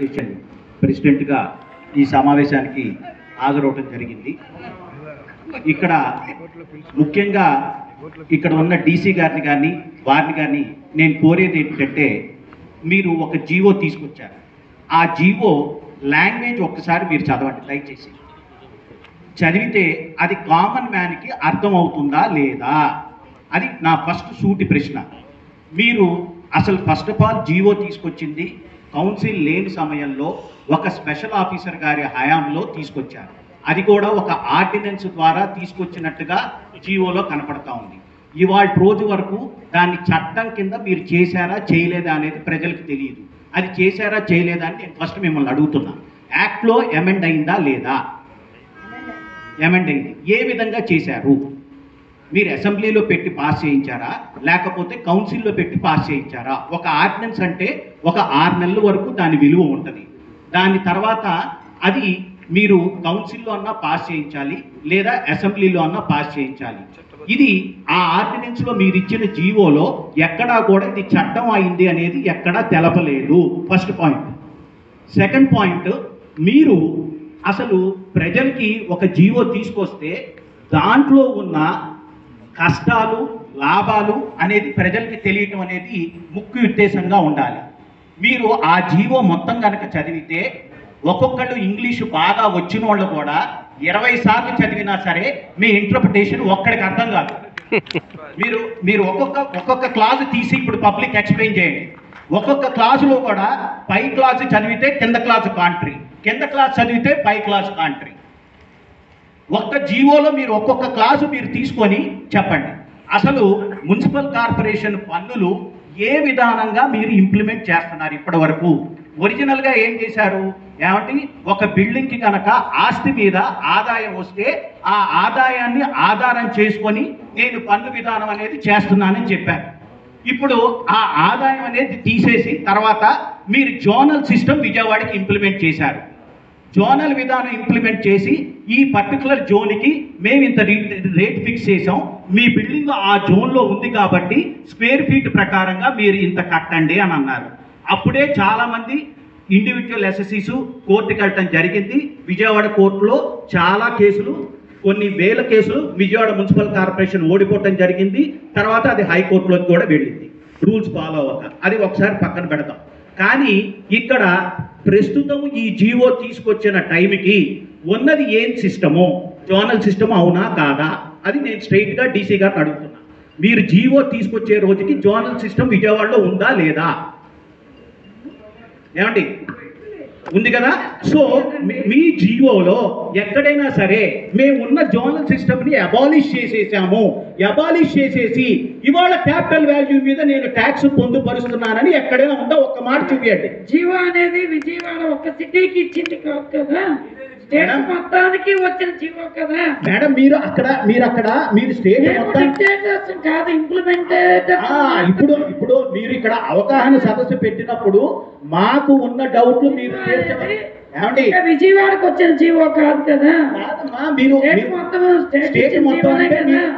Association ప్రెసిడెంట్గా ఈ సమావేశానికి హాజరవడం జరిగింది. ఇక్కడ ముఖ్యంగా ఇక్కడ ఉన్న డీసీ గారిని కానీ వారిని కానీ నేను కోరేది ఏంటంటే, మీరు ఒక జీవో తీసుకొచ్చారు. ఆ జీవో లాంగ్వేజ్ ఒక్కసారి మీరు చదవండి దయచేసి. చదివితే అది కామన్ మ్యాన్కి అర్థం అవుతుందా లేదా, అది నా ఫస్ట్ సూటి ప్రశ్న. మీరు అసలు ఫస్ట్ ఆఫ్ ఆల్ జీవో తీసుకొచ్చింది కౌన్సిల్ లేని సమయంలో ఒక స్పెషల్ ఆఫీసర్ గారి హయాంలో తీసుకొచ్చారు. అది కూడా ఒక ఆర్డినెన్స్ ద్వారా తీసుకొచ్చినట్టుగా జీవోలో కనపడతా ఉంది. ఇవాళ రోజు వరకు దాన్ని చట్టం కింద మీరు చేశారా చేయలేదా అనేది ప్రజలకు తెలియదు. అది చేశారా చేయలేదా అని నేను ఫస్ట్ మిమ్మల్ని అడుగుతున్నా. యాక్ట్లో అమెండ్ అయిందా లేదా? అమెండ్ అయింది. ఏ విధంగా చేశారు? మీరు అసెంబ్లీలో పెట్టి పాస్ చేయించారా, లేకపోతే కౌన్సిల్లో పెట్టి పాస్ చేయించారా? ఒక ఆర్డినెన్స్ అంటే ఒక 6 నెలల వరకు దాని విలువ ఉంటుంది. దాని తర్వాత అది మీరు కౌన్సిల్లో అన్నా పాస్ చేయించాలి, లేదా అసెంబ్లీలో అన్నా పాస్ చేయించాలి. ఇది ఆ ఆర్డినెన్స్లో మీరు ఇచ్చిన జీవోలో ఎక్కడా కూడా ఇది చట్టం అయింది అనేది ఎక్కడా తెలపలేదు. First point. సెకండ్ పాయింట్, మీరు అసలు ప్రజలకి ఒక జీవో తీసుకొస్తే దాంట్లో ఉన్న కష్టాలు లాభాలు అనేది ప్రజలకి తెలియటం అనేది ముఖ్య ఉద్దేశంగా ఉండాలి. మీరు ఆ జీవో మొత్తం కనుక చదివితే ఒక్కొక్కళ్ళు ఇంగ్లీషు బాగా వచ్చిన వాళ్ళు కూడా 20 సార్లు చదివినా సరే మీ ఇంటర్ప్రిటేషన్ ఒక్కడికి అర్థం కాదు. మీరు ఒక్కొక్క క్లాసు తీసి ఇప్పుడు పబ్లిక్ ఎక్స్ప్లెయిన్ చేయండి. ఒక్కొక్క క్లాసులో కూడా పై క్లాసు చదివితే కింద క్లాసు కాంట్రీ, కింద క్లాస్ చదివితే పై క్లాసు కాంట్రీ. ఒక్క జీవోలో మీరు ఒక్కొక్క క్లాసు మీరు తీసుకొని చెప్పండి. అసలు మున్సిపల్ కార్పొరేషన్ పన్నులు ఏ విధానంగా మీరు ఇంప్లిమెంట్ చేస్తున్నారు ఇప్పటి వరకు? ఒరిజినల్గా ఏం చేశారు? ఏమంటే ఒక బిల్డింగ్కి కనుక ఆస్తి మీద ఆదాయం వస్తే ఆ ఆదాయాన్ని ఆధారం చేసుకొని నేను పన్ను విధానం అనేది చేస్తున్నానని చెప్పారు. ఇప్పుడు ఆ ఆదాయం అనేది తీసేసి తర్వాత మీరు జోనల్ సిస్టమ్ విజయవాడకి ఇంప్లిమెంట్ చేశారు. జోనల్ విధానం ఇంప్లిమెంట్ చేసి ఈ పర్టికులర్ జోన్కి మేము ఇంత రేట్ ఫిక్స్ చేసాం, మీ బిల్డింగ్ ఆ జోన్లో ఉంది కాబట్టి స్క్వేర్ ఫీట్ ప్రకారంగా మీరు ఇంత కట్టండి అని అన్నారు. అప్పుడే చాలామంది ఇండివిజువల్ ఎస్ఎస్సీస్ కోర్టుకి వెళ్ళటం జరిగింది. విజయవాడ కోర్టులో చాలా కేసులు, కొన్ని వేల కేసులు విజయవాడ మున్సిపల్ కార్పొరేషన్ ఓడిపోవటం జరిగింది. తర్వాత అది హైకోర్టులోకి కూడా వెళ్ళింది రూల్స్ ఫాలో అవ్వక. అది ఒకసారి పక్కన పెడతాం. కానీ ఇక్కడ ప్రస్తుతం ఈ జీవో తీసుకొచ్చిన టైంకి ఉన్నది ఏం సిస్టము? జోనల్ సిస్టమ్ అవునా కాదా? అది నేను స్ట్రైట్గా డీసీ గారిని అడుగుతున్నా. మీరు జీవో తీసుకొచ్చే రోజుకి జోనల్ సిస్టమ్ విజయవాడలో ఉందా లేదా? ఏమండి, ఉంది కదా? సో మీ జీవోలో ఎక్కడైనా సరే మేము ఉన్న జోనల్ సిస్టమ్ని అబాలిష్ చేసేసాము, అబాలిష్ చేసేసి ఇవాళ క్యాపిటల్ వాల్యూ మీద నేను ట్యాక్స్ పొందుపరుస్తున్నానని ఎక్కడైనా ఉందా? ఒక్క మాట చూపించండి. జీవో అనేది విజయవాడ ఒక సిటీకి ఇచ్చింది కాదు కదా, మొత్తానికి వచ్చిన జీవో కదా మేడం. మీరు స్టేట్ మొత్తం కాదు, ఇంప్లిమెంటేషన్. ఇప్పుడు మీరు ఇక్కడ అవగాహన సదస్సు పెట్టినప్పుడు మాకు ఉన్న డౌట్లు మీరు ఏమండి, విజయవాడకు వచ్చిన జీవో కాదు కదా,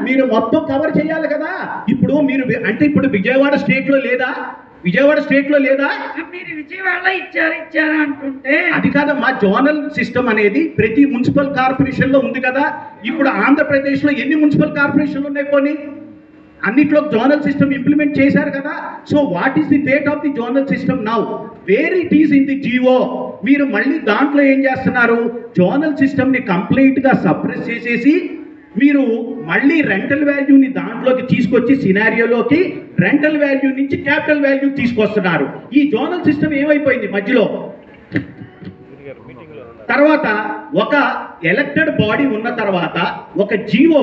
మీరు మొత్తం కవర్ చేయాలి కదా. ఇప్పుడు మీరు అంటే ఇప్పుడు విజయవాడ స్టేట్ లో లేదా? విజయవాడ స్టేట్ లో లేదా? మీరు విజయవాడలో ఇచ్చారా అంటుంటే అది కాదమ్మా. జోనల్ సిస్టమ్ అనేది ప్రతి మున్సిపల్ కార్పొరేషన్ లో ఉంది కదా. ఇప్పుడు ఆంధ్రప్రదేశ్ లో ఎన్ని మున్సిపల్ కార్పొరేషన్లు ఉన్నాయి? పోనీ అన్నిట్లో జోనల్ సిస్టమ్ ఇంప్లిమెంట్ చేశారు కదా. So what is the fate of the zonal system now? Where it is in the GO. మీరు మళ్ళీ దాంట్లో ఏం చేస్తున్నారు? జోనల్ సిస్టమ్ని కంప్లీట్గా సప్రెస్ చేసేసి మీరు మళ్ళీ రెంటల్ వాల్యూని దాంట్లోకి తీసుకొచ్చి సినారియోలోకి రెంటల్ వాల్యూ నుంచి క్యాపిటల్ వాల్యూ తీసుకొస్తున్నారు. ఈ జోనల్ సిస్టమ్ ఏమైపోయింది మధ్యలో? తర్వాత ఒక ఎలక్టెడ్ బాడీ ఉన్న తర్వాత ఒక GO,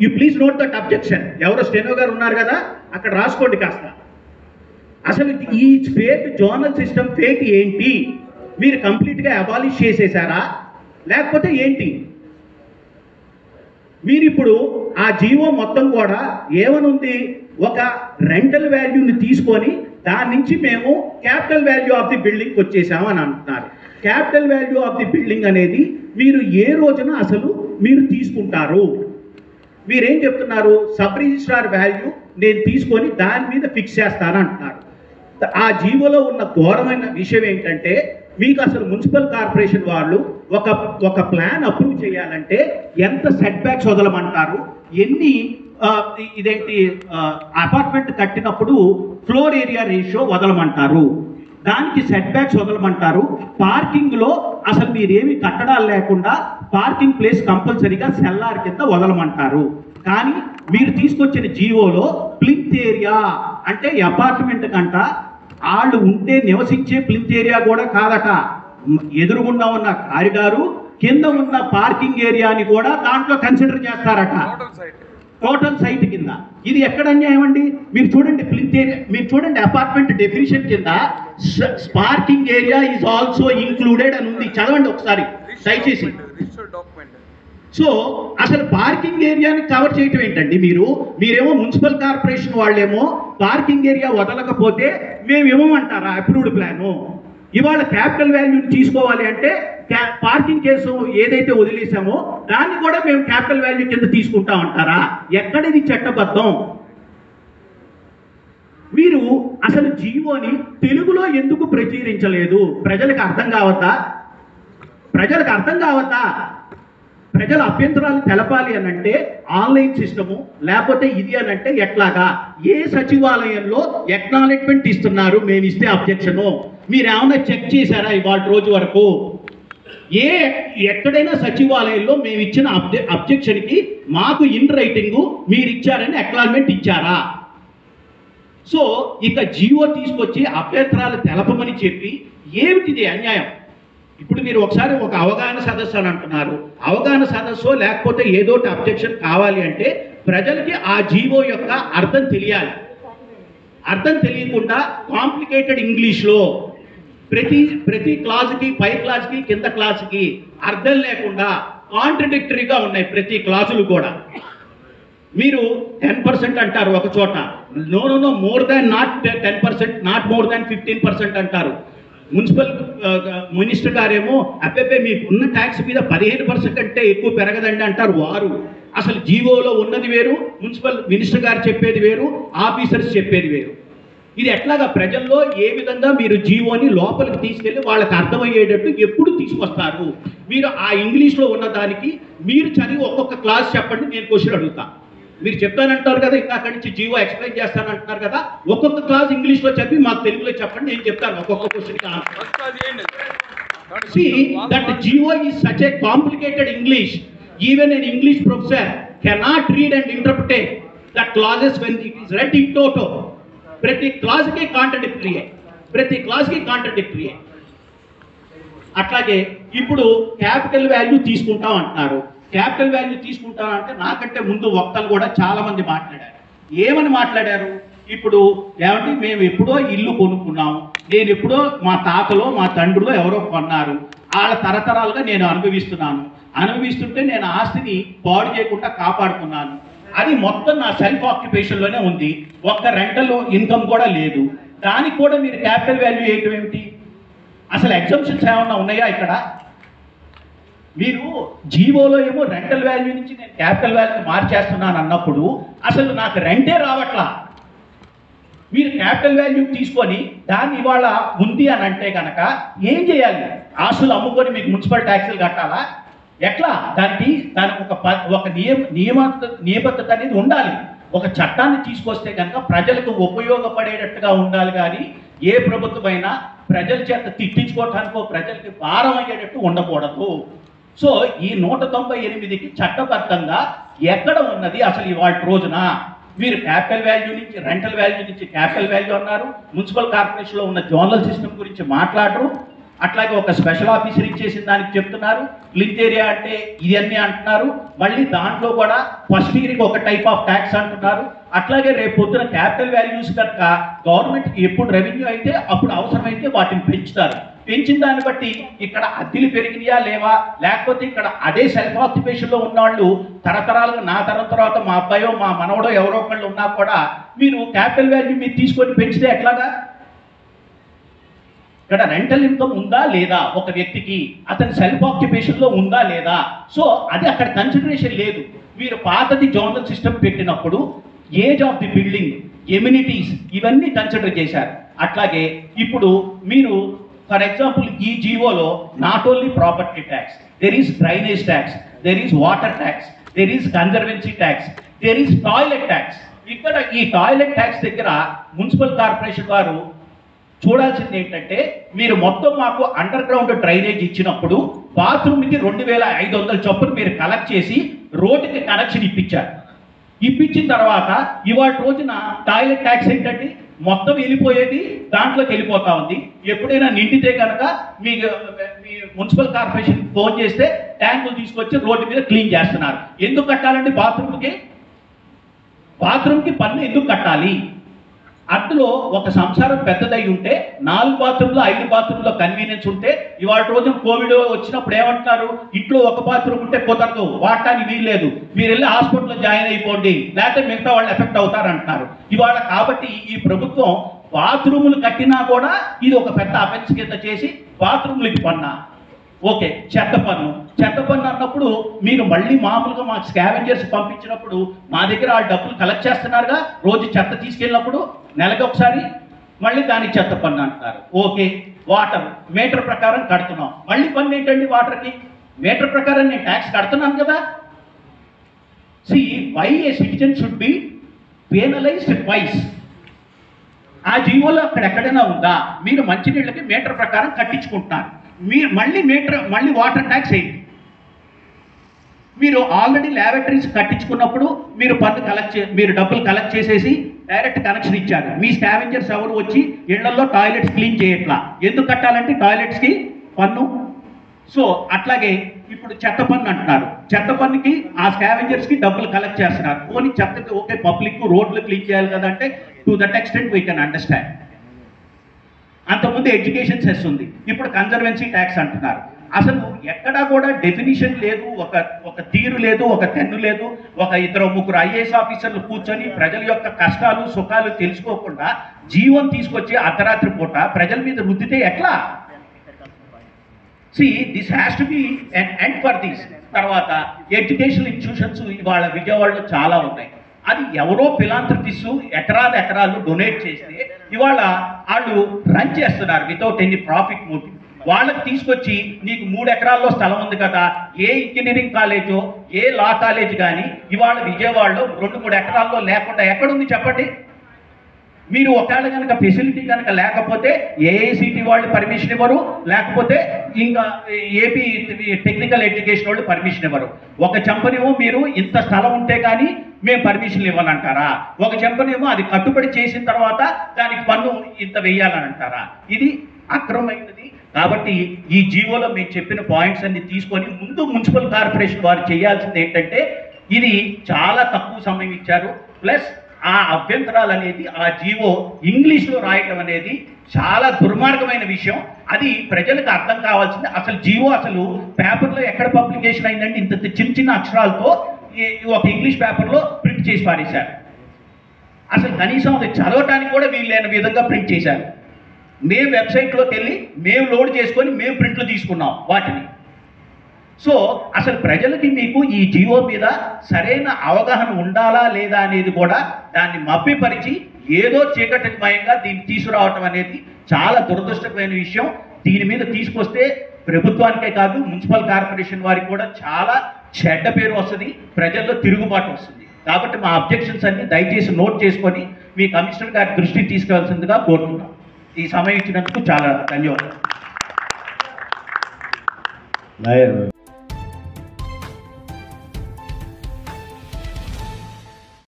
you please note that objection. ఎవరో స్టెనో గారు ఉన్నారు కదా, అక్కడ రాసుకోండి కాస్త. అసలు ఈ ఫేట్ జోనల్ సిస్టమ్ ఫేట్ ఏంటి? మీరు కంప్లీట్గా అబాలిష్ చేసేసారా లేకపోతే ఏంటి? మీరు ఇప్పుడు ఆ జీవో మొత్తం కూడా ఏమనుంది? ఒక రెంటల్ వాల్యూని తీసుకొని దాని నుంచి మేము క్యాపిటల్ వాల్యూ ఆఫ్ ది బిల్డింగ్కి వచ్చేసాము అని అంటున్నారు. Capital value of the building అనేది మీరు ఏ రోజున అసలు మీరు తీసుకుంటారు? మీరేం చెప్తున్నారు? సబ్ రిజిస్ట్రార్ వాల్యూ నేను తీసుకొని దాని మీద ఫిక్స్ చేస్తాను అంటున్నారు. ఆ జీవోలో ఉన్న ఘోరమైన విషయం ఏంటంటే మీకు అసలు మున్సిపల్ కార్పొరేషన్ వాళ్ళు ఒక ప్లాన్ అప్రూవ్ చేయాలంటే ఎంత సెట్ బ్యాక్స్ వదలమంటారు, ఎన్ని ఇదేంటి అపార్ట్మెంట్ కట్టినప్పుడు ఫ్లోర్ ఏరియా రేషియో వదలమంటారు, దానికి సెట్ బ్యాక్స్ వదలమంటారు, పార్కింగ్లో అసలు మీరేమి కట్టడాలు లేకుండా పార్కింగ్ ప్లేస్ కంపల్సరీగా సెల్లార్ కింద వదలమంటారు. కానీ మీరు తీసుకొచ్చిన జీవోలో ప్లింత్ ఏరియా అంటే అపార్ట్మెంట్ కంట వాళ్ళు ఉంటే నివసించే ప్లింత్ ఏరియా కూడా కాదట, ఎదురుగుండా ఉన్న కారిడారు కింద ఉన్న పార్కింగ్ ఏరియాని కూడా దాంట్లో కన్సిడర్ చేస్తారట, టోటల్ సైట్ కింద. ఇది ఎక్కడ అన్యాయం అండి? మీరు చూడండి ప్లింత్ ఏరియా, మీరు చూడండి అపార్ట్మెంట్ డెఫినిషన్ కింద parking area is also included అని ఉంది, చదవండి ఒకసారి దయచేసి. సో అసలు పార్కింగ్ ఏరియాని కవర్ చేయటం ఏంటండి? మీరేమో మున్సిపల్ కార్పొరేషన్ వాళ్ళేమో పార్కింగ్ ఏరియా వదలకపోతే మేము ఇవ్వమంటారా అప్రూవ్డ్ ప్లాను? ఇవాళ క్యాపిటల్ వాల్యూని తీసుకోవాలి అంటే పార్కింగ్ కేసు ఏదైతే వదిలేసామో దాన్ని కూడా మేము క్యాపిటల్ వాల్యూ కింద తీసుకుంటామంటారా? ఎక్కడిది చట్టబద్ధం? మీరు అసలు జీవోని తెలుగులో ఎందుకు ప్రచురించలేదు? ప్రజలకు అర్థం కావద్దా? ప్రజల అభ్యంతరాలు తెలపాలి అనంటే ఆన్లైన్ సిస్టము, లేకపోతే ఇది అనంటే ఎట్లాగా? ఏ సచివాలయంలో ఎక్నాలెడ్జ్మెంట్ ఇస్తున్నారు మేము ఇస్తే అబ్జెక్షను? మీరు ఏమైనా చెక్ చేశారా ఇవాళ రోజు వరకు? ఎక్కడైనా సచివాలయంలో మేము ఇచ్చిన అబ్జెక్షన్కి మాకు ఇన్ రైటింగు మీరు ఇచ్చారని అక్నాలెడ్జ్మెంట్ ఇచ్చారా? సో ఇక జీవో తీసుకొచ్చి అభ్యంతరాలు తెలపమని చెప్పి ఏమిటిది అన్యాయం? ఇప్పుడు మీరు ఒకసారి ఒక అవగాహన సదస్సు అని అంటున్నారు, అవగాహన సదస్సు లేకపోతే ఏదోటి అబ్జెక్షన్ కావాలి అంటే ప్రజలకి ఆ జీవో యొక్క అర్థం తెలియాలి. అర్థం తెలియకుండా కాంప్లికేటెడ్ ఇంగ్లీష్లో ప్రతి క్లాజ్కి, పై క్లాజ్కి, కింద క్లాజ్కి అర్థం లేకుండా కాంట్రడిక్టరీగా ఉన్నాయి ప్రతి క్లాజులు కూడా. మీరు 10% అంటారు ఒక చోట, no more than not 10%, not more than 15% అంటారు. మున్సిపల్ మినిస్టర్ గారేమో అబ్బే మీకు ఉన్న ట్యాక్స్ మీద 15% అంటే ఎక్కువ పెరగదండి అంటారు వారు. అసలు జీవోలో ఉన్నది వేరు, మున్సిపల్ మినిస్టర్ గారు చెప్పేది వేరు, ఆఫీసర్స్ చెప్పేది వేరు. ఇది ఎట్లాగా ప్రజల్లో ఏ విధంగా మీరు జీవోని లోపలికి తీసుకెళ్ళి వాళ్ళకి అర్థమయ్యేటట్టు ఎప్పుడు తీసుకొస్తారు? మీరు ఆ ఇంగ్లీష్లో ఉన్నదానికి మీరు చదివి ఒక్కొక్క క్లాస్ చెప్పండి, నేను క్వశ్చన్ అడుగుతా. మీరు చెప్తానంటారు కదా, ఇంకా అక్కడి నుంచి జీవో ఎక్స్ప్లెయిన్ చేస్తానంటున్నారు కదా, ఒక్కొక్క క్లాస్ ఇంగ్లీష్లో చదివి మాకు తెలుగులో చెప్పండి, నేను చెప్తాను ఒక్కొక్క క్వశ్చన్కి answer. See that GO is such a complicated English. Even an English professor cannot read and interpret the clauses when it is read in toto. ప్రతి క్లాస్కి కాంట్రడిక్టరీ. అట్లాగే ఇప్పుడు క్యాపిటల్ వాల్యూ తీసుకుంటాం అంటున్నారు. క్యాపిటల్ వాల్యూ తీసుకుంటాం అంటే నాకంటే ముందు వక్తలు కూడా చాలా మంది మాట్లాడారు. ఏమని మాట్లాడారు? ఇప్పుడు ఏమంటే మేము ఎప్పుడో ఇల్లు కొనుక్కున్నాము, నేను ఎప్పుడో మా తాతలో మా తండ్రిలో ఎవరో కొన్నారు, వాళ్ళ తరతరాలుగా నేను అనుభవిస్తుంటే నేను ఆస్తిని పాడు చేయకుండా కాపాడుకున్నాను, అది మొత్తం నా సెల్ఫ్ ఆక్యుపేషన్లోనే ఉంది, ఒక్క రెంటల్ ఇన్కమ్ కూడా లేదు, దానికి కూడా మీరు క్యాపిటల్ వాల్యూ వేయటం ఏమిటి? అసలు ఎగ్జంప్షన్స్ ఏమన్నా ఉన్నాయా ఇక్కడ? మీరు జీవోలో ఏమో రెంటల్ వాల్యూ నుంచి నేను క్యాపిటల్ వాల్యూ మార్చేస్తున్నాను అన్నప్పుడు అసలు నాకు రెంటే రావట్లా. మీరు క్యాపిటల్ వాల్యూ తీసుకొని దాన్ని ఇవాళ ఉంది అని అంటే కనుక ఏం చేయాలి? ఆస్తులు అమ్ముకొని మీకు మున్సిపల్ ట్యాక్సులు కట్టాలా? ఎట్లా? దానికి ఒక నియమబద్ధత అనేది ఉండాలి. ఒక చట్టాన్ని తీసుకొస్తే కనుక ప్రజలకు ఉపయోగపడేటట్టుగా ఉండాలి. కానీ ఏ ప్రభుత్వమైనా ప్రజల చేత తిట్టించుకోవటానికో ప్రజలకి భారం అయ్యేటట్టు ఉండకూడదు. సో ఈ 198కి చట్టబద్ధంగా ఎక్కడ ఉన్నది అసలు ఇవాళ రోజున? మీరు క్యాపిటల్ వాల్యూ నుంచి రెంటల్ వాల్యూ నుంచి క్యాపిటల్ వాల్యూ అన్నారు, మున్సిపల్ కార్పొరేషన్లో ఉన్న జోనల్ సిస్టమ్ గురించి మాట్లాడరు, అట్లాగే ఒక స్పెషల్ ఆఫీసర్ ఇచ్చేసిన దానికి చెప్తున్నారు, లింక్ ఏరియా అంటే ఇవన్నీ అంటున్నారు, మళ్ళీ దాంట్లో కూడా ఫస్ట్ ఇయర్కి ఒక టైప్ ఆఫ్ ట్యాక్స్ అంటున్నారు. అట్లాగే రేపు పొద్దున క్యాపిటల్ వాల్యూస్ కనుక గవర్నమెంట్కి ఎప్పుడు రెవెన్యూ అయితే అప్పుడు అవసరమైతే వాటిని పెంచుతారు. పెంచిన దాన్ని బట్టి ఇక్కడ అద్దెలు పెరిగినాయా లేవా, లేకపోతే ఇక్కడ అదే సెల్ఫ్ ఆక్యుపేషన్లో ఉన్నవాళ్ళు తరతరాలుగా నా తరం తర్వాత మా అబ్బాయో మా మనవడో ఎవరో ఒకళ్ళు ఉన్నా కూడా మీరు క్యాపిటల్ వాల్యూ మీరు తీసుకొని పెంచితే ఎట్లాగా? ఇక్కడ రెంటల్ ఇన్కమ్ ఉందా లేదా ఒక వ్యక్తికి, అతని సెల్ఫ్ ఆక్యుపేషన్లో ఉందా లేదా, సో అది అక్కడ కన్సిడరేషన్ లేదు. మీరు పాతది జోనల్ సిస్టమ్ పెట్టినప్పుడు age of the building, amenities ఇవన్నీ కన్సిడర్ చేశారు. అట్లాగే ఇప్పుడు మీరు ఫర్ ఎగ్జాంపుల్ ఈ జీవోలో not only property tax, there is drainage tax, there is water tax, there is conservancy tax, there is toilet tax. ఇక్కడ ఈ టాయిలెట్ ట్యాక్స్ దగ్గర మున్సిపల్ కార్పొరేషన్ వారు చూడాల్సింది ఏంటంటే, మీరు మొత్తం మాకు అండర్ గ్రౌండ్ డ్రైనేజ్ ఇచ్చినప్పుడు బాత్రూమ్కి 2500 చొప్పున మీరు కలెక్ట్ చేసి రోడ్డుకి కనెక్షన్ ఇప్పించారు. ఇప్పించిన తర్వాత ఇవాళ రోజున టాయిలెట్ ట్యాక్స్ ఏంటంటే మొత్తం వెళ్ళిపోయేది దాంట్లోకి వెళ్ళిపోతా ఉంది. ఎప్పుడైనా నిండితే కనుక మీ మున్సిపల్ కార్పొరేషన్ ఫోన్ చేస్తే ట్యాంకులు తీసుకొచ్చి రోడ్డు మీద క్లీన్ చేస్తున్నారు. ఎందుకు కట్టాలండి బాత్రూమ్కి పన్ను ఎందుకు కట్టాలి? అందులో ఒక సంసారం పెద్దదై ఉంటే 4 బాత్రూంలో 5 బాత్రూంలో కన్వీనియన్స్ ఉంటే, ఇవాళ రోజున కోవిడ్ వచ్చినప్పుడు ఏమంటున్నారు, ఇంట్లో ఒక బాత్రూమ్ ఉంటే కుదరదు, వాడటానికి వీల్లేదు, మీరు వెళ్ళి హాస్పిటల్లో జాయిన్ అయిపోండి, లేకపోతే మిగతా వాళ్ళు ఎఫెక్ట్ అవుతారు అంటున్నారు ఇవాళ. కాబట్టి ఈ ప్రభుత్వం బాత్రూములు కట్టినా కూడా ఇది ఒక పెద్ద అఫెన్స్ కింద చేసి బాత్రూములకి పన్నా. ఓకే, చెత్త పన్ను అన్నప్పుడు మీరు మళ్ళీ మామూలుగా మాకు స్కావెంజర్స్ పంపించినప్పుడు మా దగ్గర ఆ డబ్బులు కలెక్ట్ చేస్తున్నారుగా, రోజు చెత్త తీసుకెళ్ళినప్పుడు నెలకి ఒకసారి మళ్ళీ దానికి చెత్త పన్ను అంటారు. ఓకే, వాటర్ మీటర్ ప్రకారం కడుతున్నాం, మళ్ళీ పన్ను ఏంటండి వాటర్కి? మీటర్ ప్రకారం నేను ట్యాక్స్ కడుతున్నాను కదా. Why a citizen should be penalized twice. ఆ జీవోలో అక్కడెక్కడైనా ఉందా? మీరు మంచినీళ్ళకి మీటర్ ప్రకారం కట్టించుకుంటున్నారు, మీరు మళ్ళీ వాటర్ ట్యాక్స్ వేయండి. మీరు ఆల్రెడీ ల్యాబొరేటరీస్ కట్టించుకున్నప్పుడు మీరు డబ్బులు కలెక్ట్ చేసేసి డైరెక్ట్ కనెక్షన్ ఇచ్చారు. మీ స్కావెంజర్స్ ఎవరు వచ్చి ఇళ్లలో టాయిలెట్స్ క్లీన్ చేయట్లా, ఎందుకు కట్టాలంటే టాయిలెట్స్కి పన్ను. సో అట్లాగే ఇప్పుడు చెత్త పన్ను అంటున్నారు, చెత్త పన్నుకి ఆ స్కావెంజర్స్కి డబ్బులు కలెక్ట్ చేస్తున్నారు. పోనీ చెత్తకి ఓకే, పబ్లిక్ రోడ్లు క్లీన్ చేయాలి కదా అంటే to that extent we can understand. అంతకుముందు ఎడ్యుకేషన్ సెస్ ఉంది, ఇప్పుడు కన్జర్వెన్సీ ట్యాక్స్ అంటున్నారు. అసలు ఎక్కడా కూడా డెఫినిషన్ లేదు, ఒక తీరు లేదు, ఒక తెన్ను లేదు. ఒక 2-3 ఐఏఎస్ ఆఫీసర్లు కూర్చొని ప్రజల యొక్క కష్టాలు సుఖాలు తెలుసుకోకుండా జీవం తీసుకొచ్చి అర్ధరాత్రి పూట ప్రజల మీద రుద్దితే ఎట్లా? This has to be an end for this. తర్వాత ఎడ్యుకేషనల్ ఇన్స్టిట్యూషన్స్ ఇవాళ విజయవాడలో చాలా ఉన్నాయి. అది ఎవరో ఫిలాంథ్రపిస్ట్ ఎకరాలు డొనేట్ చేస్తే ఇవాళ వాళ్ళు రన్ చేస్తున్నారు వితౌట్ ఎనీ ప్రాఫిట్ మోటివ్. వాళ్ళకి తీసుకొచ్చి నీకు 3 ఎకరాల్లో స్థలం ఉంది కదా, ఏ ఇంజనీరింగ్ కాలేజో ఏ లా కాలేజ్ కానీ ఇవాళ విజయవాడలో 2-3 ఎకరాల్లో లేకుండా ఎక్కడుంది చెప్పండి? మీరు ఒకవేళ కనుక ఫెసిలిటీ కనుక లేకపోతే ఏఐసిటి వాళ్ళు పర్మిషన్ ఇవ్వరు, లేకపోతే ఇంకా ఏపీ టెక్నికల్ ఎడ్యుకేషన్ వాళ్ళు పర్మిషన్ ఇవ్వరు. ఒక చెంపనేమో మీరు ఇంత స్థలం ఉంటే కానీ మేము పర్మిషన్లు ఇవ్వాలంటారా, ఒక చెంపనేమో అది కట్టుబడి చేసిన తర్వాత దానికి పన్ను ఇంత వెయ్యాలని అంటారా? ఇది అక్రమమైనది. కాబట్టి ఈ జీవోలో మేము చెప్పిన పాయింట్స్ అన్ని తీసుకొని ముందు మున్సిపల్ కార్పొరేషన్ వారు చేయాల్సింది ఏంటంటే, ఇది చాలా తక్కువ సమయం ఇచ్చారు, ప్లస్ ఆ అభ్యంతరాలు అనేది ఆ జీవో ఇంగ్లీష్లో రాయటం అనేది చాలా దుర్మార్గమైన విషయం. అది ప్రజలకు అర్థం కావాల్సింది. అసలు జీవో పేపర్లో ఎక్కడ పబ్లికేషన్ అయిందండి? ఇంత చిన్న అక్షరాలతో ఒక ఇంగ్లీష్ పేపర్లో ప్రింట్ చేసి పారేశారు. అసలు కనీసం అది చదవటానికి కూడా వీలు లేని విధంగా ప్రింట్ చేశారు. మేము వెబ్సైట్లోకి వెళ్ళి మేము లోడ్ చేసుకొని మేము ప్రింట్లు తీసుకున్నాం వాటిని. సో అసలు ప్రజలకి మీకు ఈ జీవో మీద సరైన అవగాహన ఉండాలా లేదా అనేది కూడా దాన్ని మభ్యపరిచి ఏదో చీకటిమయంగా దీన్ని తీసుకురావటం అనేది చాలా దురదృష్టకరమైన విషయం. దీని మీద తీసుకొస్తే ప్రభుత్వానికే కాదు మున్సిపల్ కార్పొరేషన్ వారికి కూడా చాలా చెడ్డ పేరు వస్తుంది, ప్రజల్లో తిరుగుబాటు వస్తుంది. కాబట్టి మా అబ్జెక్షన్స్ అన్ని దయచేసి నోట్ చేసుకొని మీ కమిషనర్ గారి దృష్టికి తీసుకెళ్లాల్సిందిగా కోరుతున్నాం. ఈ సమయం ఇచ్చినందుకు చాలా ధన్యవాదాలు.